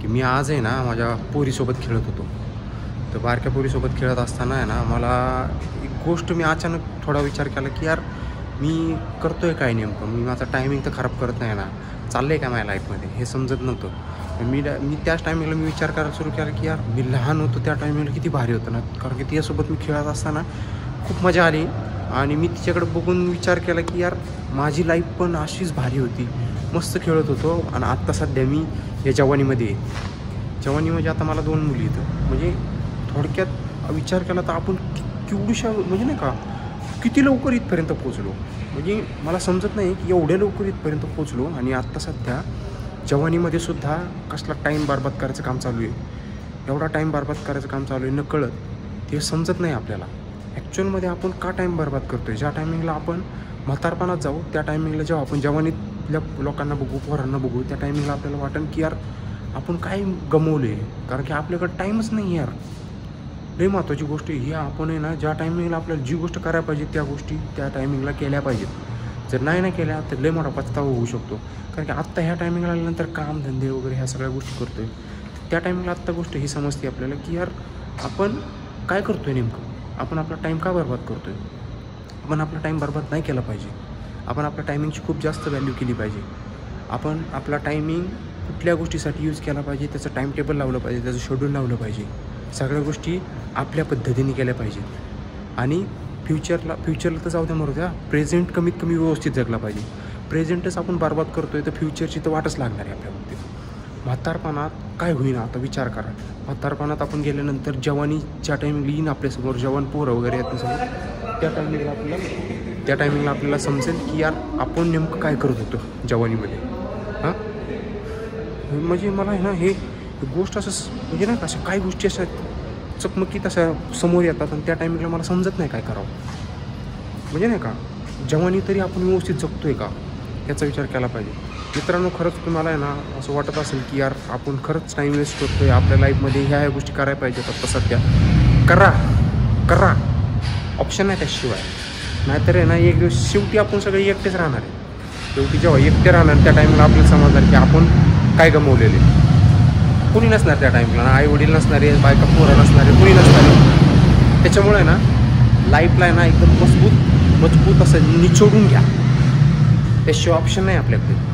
की मी आज आहे ना माझ्या पोरीसोबत खेळत होतो. तर बारक्या पोरीसोबत खेळत असताना आहे ना मला एक गोष्ट मी अचानक थोडा विचार केला की यार मी करतो आहे काय नेमकं, मी माझा टायमिंग तर खराब करत नाही ना, चाललं आहे का माझ्या लाईफमध्ये हे समजत नव्हतं. मी त्याच टायमिंगला मी विचार करायला सुरू केला की यार मी लहान होतो त्या टायमिंगला किती भारी होतं ना, कारण की तिच्यासोबत मी खेळत असताना खूप मजा आली. आणि मी तिच्याकडे बघून विचार केला की यार माझी लाईफ पण अशीच भारी होती, मस्त खेळत होतो. आणि आत्ता सध्या मी या जवानीमध्ये आहे. जवानी म्हणजे आता मला 2 मुली येतं. म्हणजे थोडक्यात विचार केला तर आपण केवढीशा म्हणजे नाही का किती लवकर इथपर्यंत पोचलो. म्हणजे मला समजत नाही की एवढ्या लवकर इथपर्यंत पोचलो. आणि आत्ता सध्या जवानीमध्ये सुद्धा कसला टाईम बरबाद करायचं काम चालू आहे, एवढा टाईम बरबाद करायचं काम चालू आहे नकळत. ते समजत नाही आपल्याला ॲक्च्युअलमध्ये आपण का टाईम बरबाद करतो आहे. ज्या टायमिंगला आपण म्हातारपणात जाऊ त्या टायमिंगला जेव्हा आपण जवानीतल्या लोकांना बघू, पोरांना बघू, त्या टायमिंगला आपल्याला वाटेल की यार आपण काय गमवलं आहे, कारण की आपल्याकडं टाईमच नाही यार. लई महत्त्वाची गोष्ट ही आपण आहे ना, ज्या टायमिंगला आपल्याला जी गोष्ट करायला पाहिजे त्या गोष्टी त्या टायमिंगला केल्या पाहिजेत. जर नाही केल्या तर लई मोठा पछतावा होऊ शकतो. कारण की आत्ता ह्या टायमिंगला आल्यानंतर कामधंदे वगैरे ह्या सगळ्या गोष्टी करतो आहे. त्या टायमिंगला आत्ता गोष्ट ही समजते आपल्याला की यार आपण काय करतो आहे नेमकं, आपण आपला टाईम का बरबाद करतो आहे. आपण आपला टाईम बरबाद नाही केला पाहिजे. आपण आपल्या टायमिंगची खूप जास्त व्हॅल्यू केली पाहिजे. आपण आपला टायमिंग कुठल्या गोष्टीसाठी यूज केला पाहिजे, त्याचं टाईम टेबल लावलं पाहिजे, त्याचं शेड्यूल लावलं पाहिजे. सगळ्या गोष्टी आपल्या पद्धतीने केल्या पाहिजेत. आणि फ्युचरला तर जाऊ द्या मरू द्या, प्रेझेंट कमीत कमी व्यवस्थित जगला पाहिजे. प्रेझेंटच आपण बरबाद करतो आहे तर फ्युचरची तर वाटच लागणार आहे आपल्या बाबतीत. म्हातारपणात काय होईना आता विचार करा. म्हातारपणात आपण गेल्यानंतर जवानी ज्या टायमिंगला येईन आपल्यासमोर, जवान पोरं वगैरे येत समोर, त्या टायमिंगला आपल्याला समजेल की यार आपण नेमकं काय करत होतो जवानीमध्ये. हां म्हणजे मला आहे ना हे गोष्ट असं म्हणजे नाही का अशा काही गोष्टी अशा चकमकीत अशा समोर येतात आणि त्या टायमिंगला मला समजत नाही काय करावं. म्हणजे नाही का जवानी तरी आपण व्यवस्थित जगतो आहे का याचा विचार केला पाहिजे. मित्रांनो खरंच तुम्हाला आहे ना असं वाटत असेल की यार आपण खरंच टाईम वेस्ट करतो आहे आपल्या लाईफमध्ये, ह्या गोष्टी करायला पाहिजेत आता सध्या, करा ऑप्शन आहे त्याशिवाय. नाहीतर आहे ना एक दिवस शेवटी आपण सगळे एकटेच राहणार आहे. शेवटी जेव्हा एकटे राहणार त्या टाईमला आपल्याला समजणार की आपण काय गमवलेले. कुणी नसणार त्या टाईमला, ना आई वडील नसणारे, बायका पोरं नसणारे, कुणी नसणारे. त्याच्यामुळे आहे ना लाईफला आहे ना एकदम मजबूत असं निचोडून घ्या, त्याशिवाय ऑप्शन नाही आपल्याकडे.